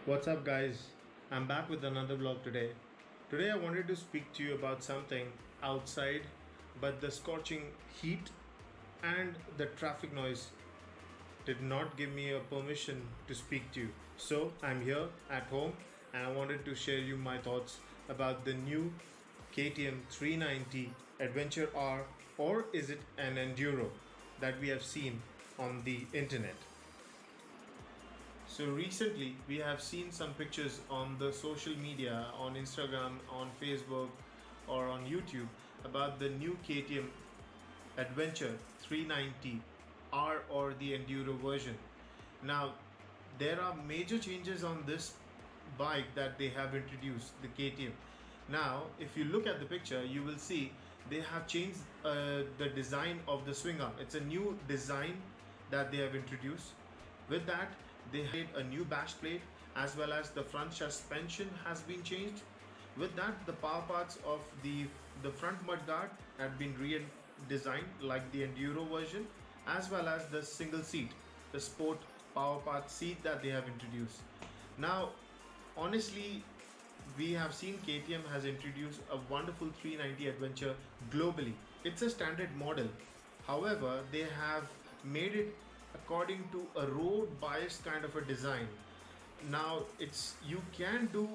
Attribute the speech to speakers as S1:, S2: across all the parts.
S1: What's up, guys? I'm back with another vlog today. Today I wanted to speak to you about something outside, but the scorching heat and the traffic noise did not give me a permission to speak to you. So I'm here at home and I wanted to share you my thoughts about the new KTM 390 Adventure R, or is it an Enduro that we have seen on the internet. So recently we have seen some pictures on the social media, on Instagram, on Facebook or on YouTube about the new KTM Adventure 390 R, or the Enduro version. Now there are major changes on this bike that they have introduced, the KTM. Now if you look at the picture, you will see they have changed the design of the swing arm. It's a new design that they have introduced. With that, they had a new bash plate, as well as the front suspension has been changed. With that, the power parts of the front mudguard have been redesigned like the Enduro version, as well as the single seat, the sport power part seat that they have introduced. Now honestly, we have seen KTM has introduced a wonderful 390 Adventure globally. It's a standard model. However, they have made it according to a road biased kind of a design. Now you can do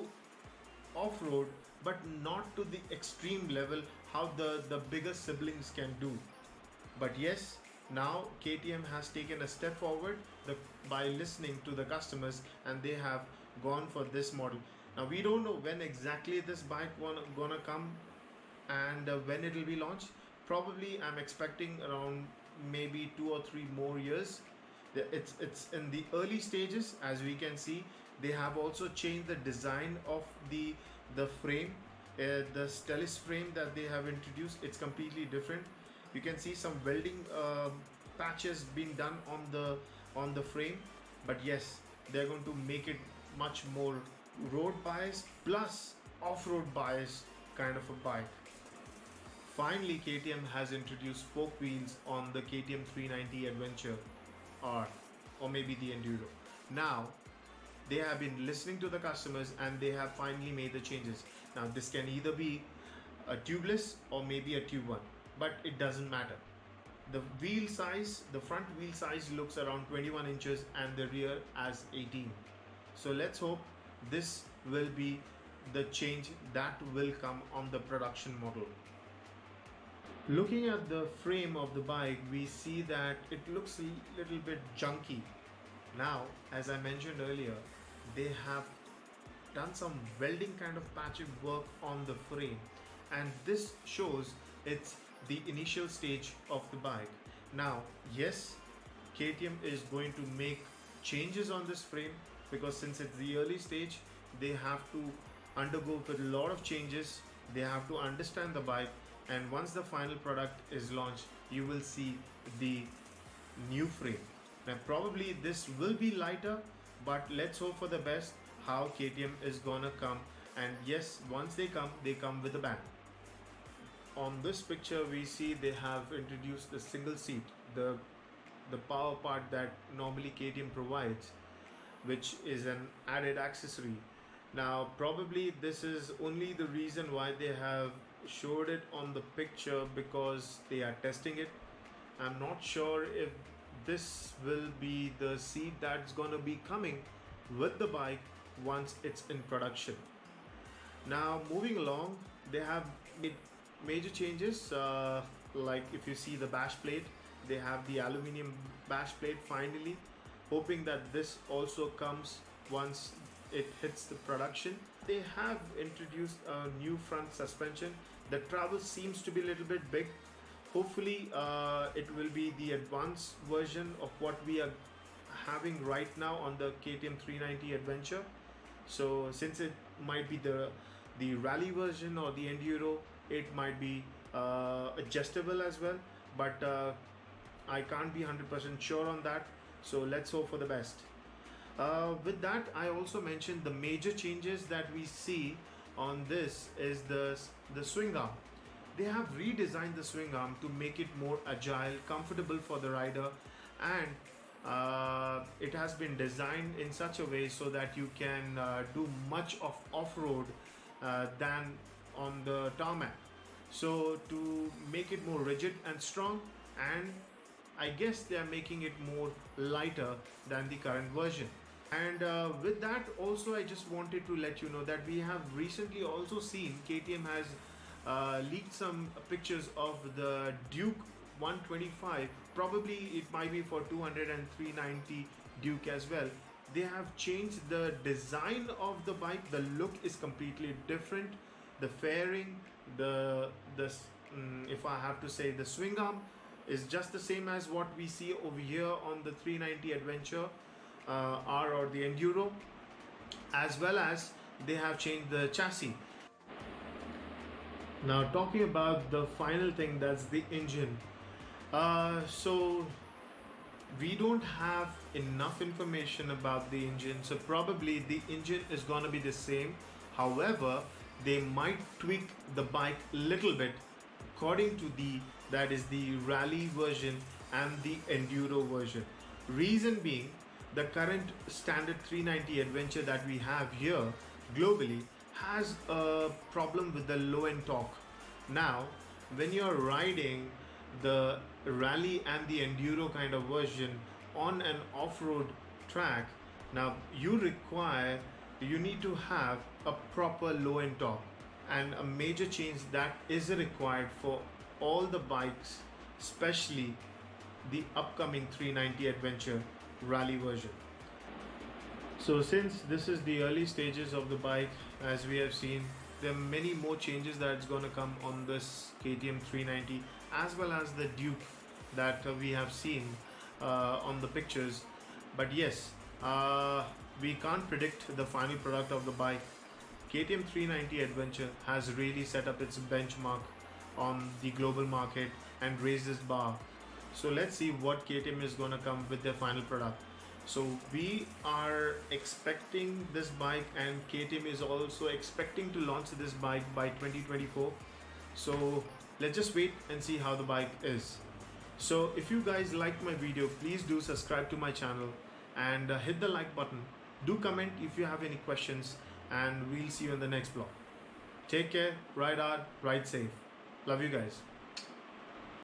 S1: off-road, but not to the extreme level how the bigger siblings can do. But yes, now KTM has taken a step forward by listening to the customers, and they have gone for this model. Now we don't know when exactly this bike gonna come and when it will be launched. Probably I'm expecting around maybe 2 or 3 more years. It's in the early stages. As we can see, they have also changed the design of the frame. The Stellis frame that they have introduced, it's completely different. You can see some welding patches being done on the frame. But yes, they're going to make it much more road bias plus off-road bias kind of a bike. Finally, KTM has introduced spoke wheels on the KTM 390 Adventure R, or maybe the Enduro. Now they have been listening to the customers and they have finally made the changes. Now this can either be a tubeless or maybe a tube one, but it doesn't matter. The wheel size, the front wheel size looks around 21 inches and the rear as 18. So let's hope this will be the change that will come on the production model. Looking at the frame of the bike, we see that it looks a little bit junky. Now, as I mentioned earlier, they have done some welding kind of patching work on the frame, and this shows it's the initial stage of the bike. Now, yes, KTM is going to make changes on this frame, because since it's the early stage, they have to undergo with a lot of changes. They have to understand the bike, and once the final product is launched, you will see the new frame. Now probably this will be lighter, but let's hope for the best how KTM is gonna come. And yes, once they come with a bang. On this picture we see they have introduced the single seat, the power part that normally KTM provides, which is an added accessory. Now probably this is only the reason why they have showed it on the picture, because they are testing it. I'm not sure if this will be the seat that's gonna be coming with the bike once it's in production. Now moving along, they have made major changes, like if you see the bash plate, they have the aluminum bash plate finally, hoping that this also comes once it hits the production. They have introduced a new front suspension. The travel seems to be a little bit big. Hopefully it will be the advanced version of what we are having right now on the KTM 390 Adventure. So since it might be the rally version or the Enduro, it might be adjustable as well, but I can't be 100% sure on that. So let's hope for the best. With that, I also mentioned the major changes that we see on this is the swing arm. They have redesigned the swing arm to make it more agile, comfortable for the rider, and It has been designed in such a way so that you can do much of off-road than on the tarmac. So to make it more rigid and strong, and I guess they are making it more lighter than the current version. And with that also, I just wanted to let you know that we have recently also seen KTM has leaked some pictures of the Duke 125. Probably it might be for 200 and 390 Duke as well. They have changed the design of the bike. The look is completely different. The fairing, if I have to say, the swing arm is just the same as what we see over here on the 390 Adventure R or the Enduro, as well as they have changed the chassis. Now talking about the final thing, that's the engine. So we don't have enough information about the engine, so probably the engine is gonna be the same. However, they might tweak the bike little bit according to the rally version and the enduro version. Reason being, the current standard 390 Adventure that we have here globally has a problem with the low end torque. Now when you're riding the rally and the enduro kind of version on an off-road track, now you need to have a proper low end torque, and a major change that is required for all the bikes, especially the upcoming 390 Adventure rally version. So since this is the early stages of the bike, as we have seen, there are many more changes that's going to come on this KTM 390, as well as the Duke that we have seen on the pictures. But yes, we can't predict the final product of the bike. KTM 390 Adventure has really set up its benchmark on the global market and raised its bar. So let's see what KTM is going to come with their final product. So we are expecting this bike, and KTM is also expecting to launch this bike by 2024. So let's just wait and see how the bike is. So if you guys liked my video, please do subscribe to my channel and hit the like button. Do comment if you have any questions, and we'll see you in the next vlog. Take care, ride hard, ride safe. Love you guys.